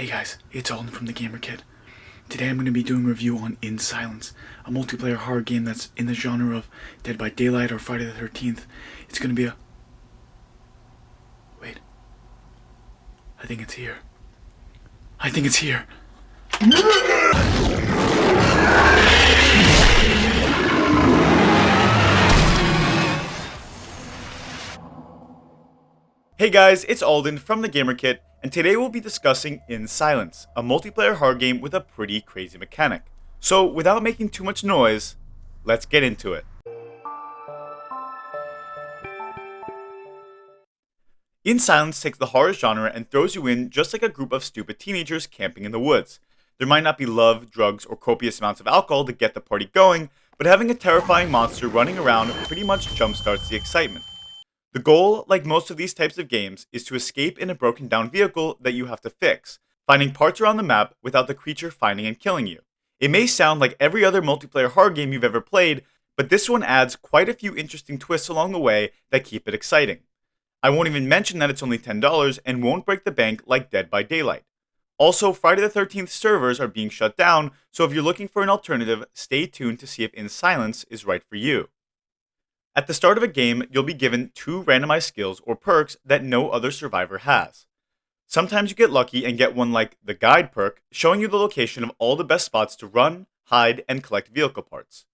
Hey guys, it's Alden from the Gamer Kid. Today I'm going to be doing a review on In Silence, a multiplayer horror game that's in the genre of Dead by Daylight or Friday the 13th. It's going to be a... Wait. I think it's here. I think it's here. Hey guys, it's Alden from the Gamer Kit, and today we'll be discussing In Silence, a multiplayer horror game with a pretty crazy mechanic. So without making too much noise, let's get into it. In Silence takes the horror genre and throws you in just like a group of stupid teenagers camping in the woods. There might not be love, drugs, or copious amounts of alcohol to get the party going, but having a terrifying monster running around pretty much jumpstarts the excitement. The goal, like most of these types of games, is to escape in a broken down vehicle that you have to fix, finding parts around the map without the creature finding and killing you. It may sound like every other multiplayer horror game you've ever played, but this one adds quite a few interesting twists along the way that keep it exciting. I won't even mention that it's only $10 and won't break the bank like Dead by Daylight. Also, Friday the 13th servers are being shut down, so if you're looking for an alternative, stay tuned to see if In Silence is right for you. At the start of a game, you'll be given 2 randomized skills or perks that no other survivor has. Sometimes you get lucky and get one like the Guide perk, showing you the location of all the best spots to run, hide, and collect vehicle parts.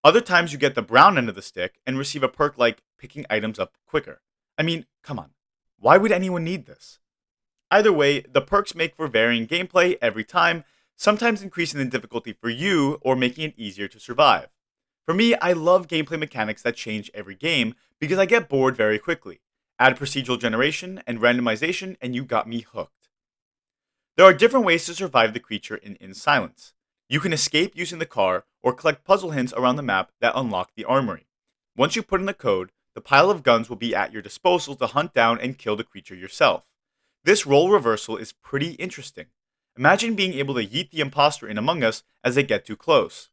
Other times you get the brown end of the stick and receive a perk like picking items up quicker. I mean, come on, why would anyone need this? Either way, the perks make for varying gameplay every time, sometimes increasing the difficulty for you or making it easier to survive. For me, I love gameplay mechanics that change every game because I get bored very quickly. Add procedural generation and randomization and you got me hooked. There are different ways to survive the creature in Silence. You can escape using the car or collect puzzle hints around the map that unlock the armory. Once you put in the code, the pile of guns will be at your disposal to hunt down and kill the creature yourself. This role reversal is pretty interesting. Imagine being able to yeet the imposter in Among Us as they get too close.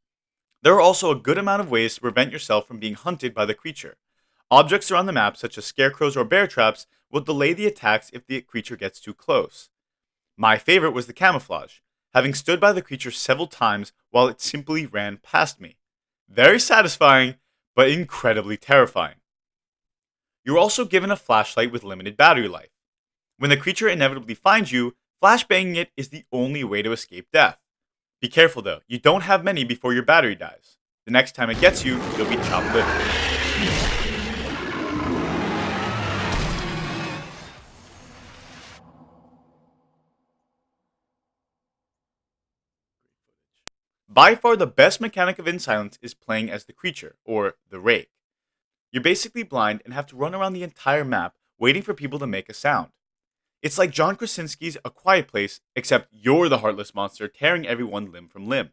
There are also a good amount of ways to prevent yourself from being hunted by the creature. Objects around the map, such as scarecrows or bear traps, will delay the attacks if the creature gets too close. My favorite was the camouflage, having stood by the creature several times while it simply ran past me. Very satisfying, but incredibly terrifying. You're also given a flashlight with limited battery life. When the creature inevitably finds you, flashbanging it is the only way to escape death. Be careful though, you don't have many before your battery dies. The next time it gets you, you'll be chopped liver. By far the best mechanic of In Silence is playing as the creature, or the Rake. You're basically blind and have to run around the entire map waiting for people to make a sound. It's like John Krasinski's A Quiet Place, except you're the heartless monster tearing everyone limb from limb.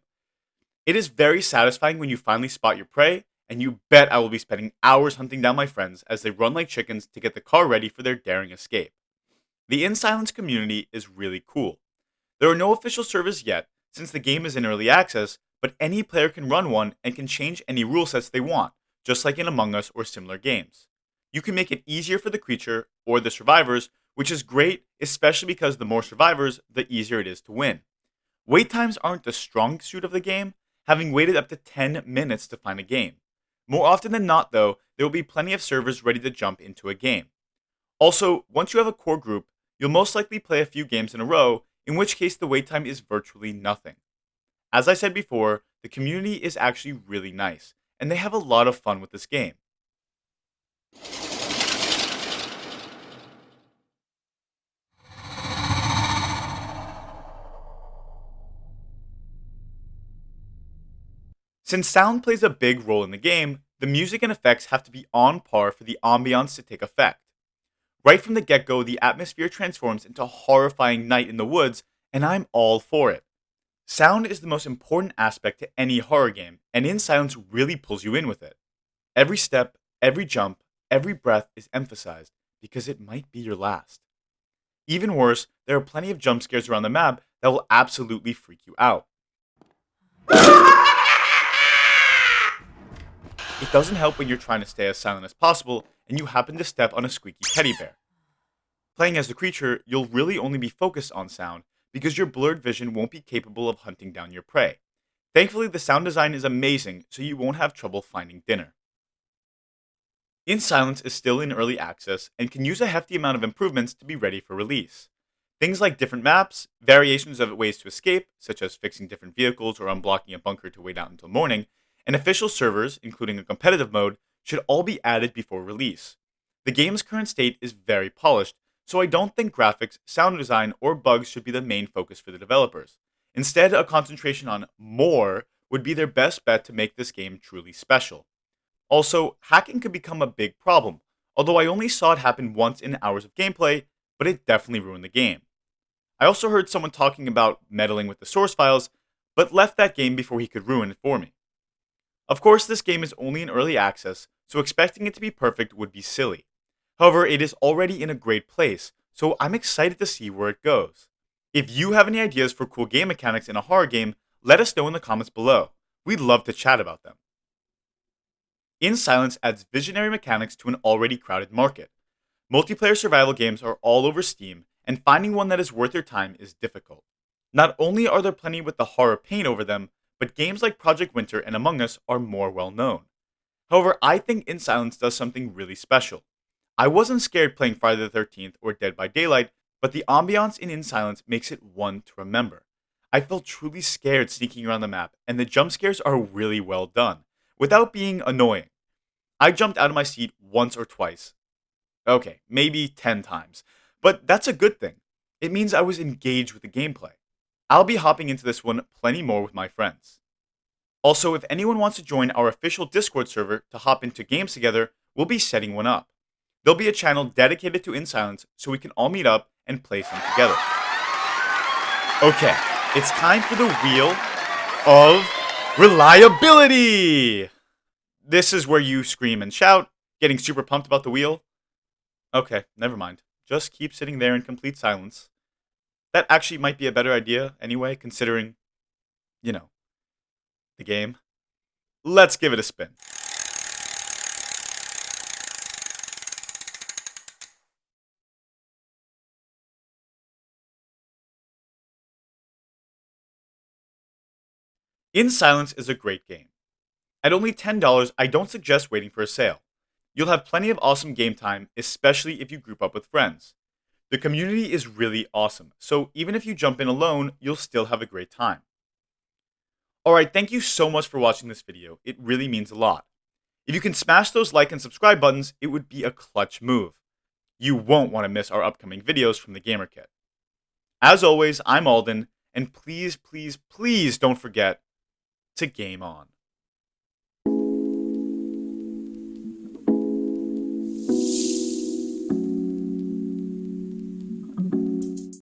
It is very satisfying when you finally spot your prey, and you bet I will be spending hours hunting down my friends as they run like chickens to get the car ready for their daring escape. The In Silence community is really cool. There are no official servers yet, since the game is in early access, but any player can run one and can change any rule sets they want, just like in Among Us or similar games. You can make it easier for the creature, or the survivors, which is great, especially because the more survivors, the easier it is to win. Wait times aren't the strong suit of the game, having waited up to 10 minutes to find a game. More often than not, though, there will be plenty of servers ready to jump into a game. Also, once you have a core group, you'll most likely play a few games in a row, in which case the wait time is virtually nothing. As I said before, the community is actually really nice, and they have a lot of fun with this game. Since sound plays a big role in the game, the music and effects have to be on par for the ambiance to take effect. Right from the get-go, the atmosphere transforms into a horrifying night in the woods, and I'm all for it. Sound is the most important aspect to any horror game, and In Silence really pulls you in with it. Every step, every jump, every breath is emphasized because it might be your last. Even worse, there are plenty of jump scares around the map that will absolutely freak you out. It doesn't help when you're trying to stay as silent as possible and you happen to step on a squeaky teddy bear. Playing as the creature, you'll really only be focused on sound because your blurred vision won't be capable of hunting down your prey. Thankfully, the sound design is amazing, so you won't have trouble finding dinner. In Silence is still in early access and can use a hefty amount of improvements to be ready for release. Things like different maps, variations of ways to escape, such as fixing different vehicles or unblocking a bunker to wait out until morning, and official servers, including a competitive mode, should all be added before release. The game's current state is very polished, so I don't think graphics, sound design, or bugs should be the main focus for the developers. Instead, a concentration on more would be their best bet to make this game truly special. Also, hacking could become a big problem, although I only saw it happen once in hours of gameplay, but it definitely ruined the game. I also heard someone talking about meddling with the source files, but left that game before he could ruin it for me. Of course, this game is only in early access, so expecting it to be perfect would be silly. However, it is already in a great place, so I'm excited to see where it goes. If you have any ideas for cool game mechanics in a horror game, let us know in the comments below. We'd love to chat about them. In Silence adds visionary mechanics to an already crowded market. Multiplayer survival games are all over Steam, and finding one that is worth your time is difficult. Not only are there plenty with the horror paint over them, but games like Project Winter and Among Us are more well known. However, I think In Silence does something really special. I wasn't scared playing Friday the 13th or Dead by Daylight, but the ambiance in Silence makes it one to remember. I felt truly scared sneaking around the map, and the jump scares are really well done, without being annoying. I jumped out of my seat once or twice. Okay, maybe 10 times. But that's a good thing. It means I was engaged with the gameplay. I'll be hopping into this one plenty more with my friends. Also, if anyone wants to join our official Discord server to hop into games together, we'll be setting one up. There'll be a channel dedicated to In Silence so we can all meet up and play some together. Okay, it's time for the Wheel of Reliability! This is where you scream and shout, getting super pumped about the wheel. Okay, never mind. Just keep sitting there in complete silence. That actually might be a better idea anyway, considering, the game. Let's give it a spin. In Silence is a great game. At only $10, I don't suggest waiting for a sale. You'll have plenty of awesome game time, especially if you group up with friends. The community is really awesome, so even if you jump in alone, you'll still have a great time. Alright, thank you so much for watching this video. It really means a lot. If you can smash those like and subscribe buttons, it would be a clutch move. You won't want to miss our upcoming videos from the Gamer Kit. As always, I'm Alden, and please, please, please don't forget to game on.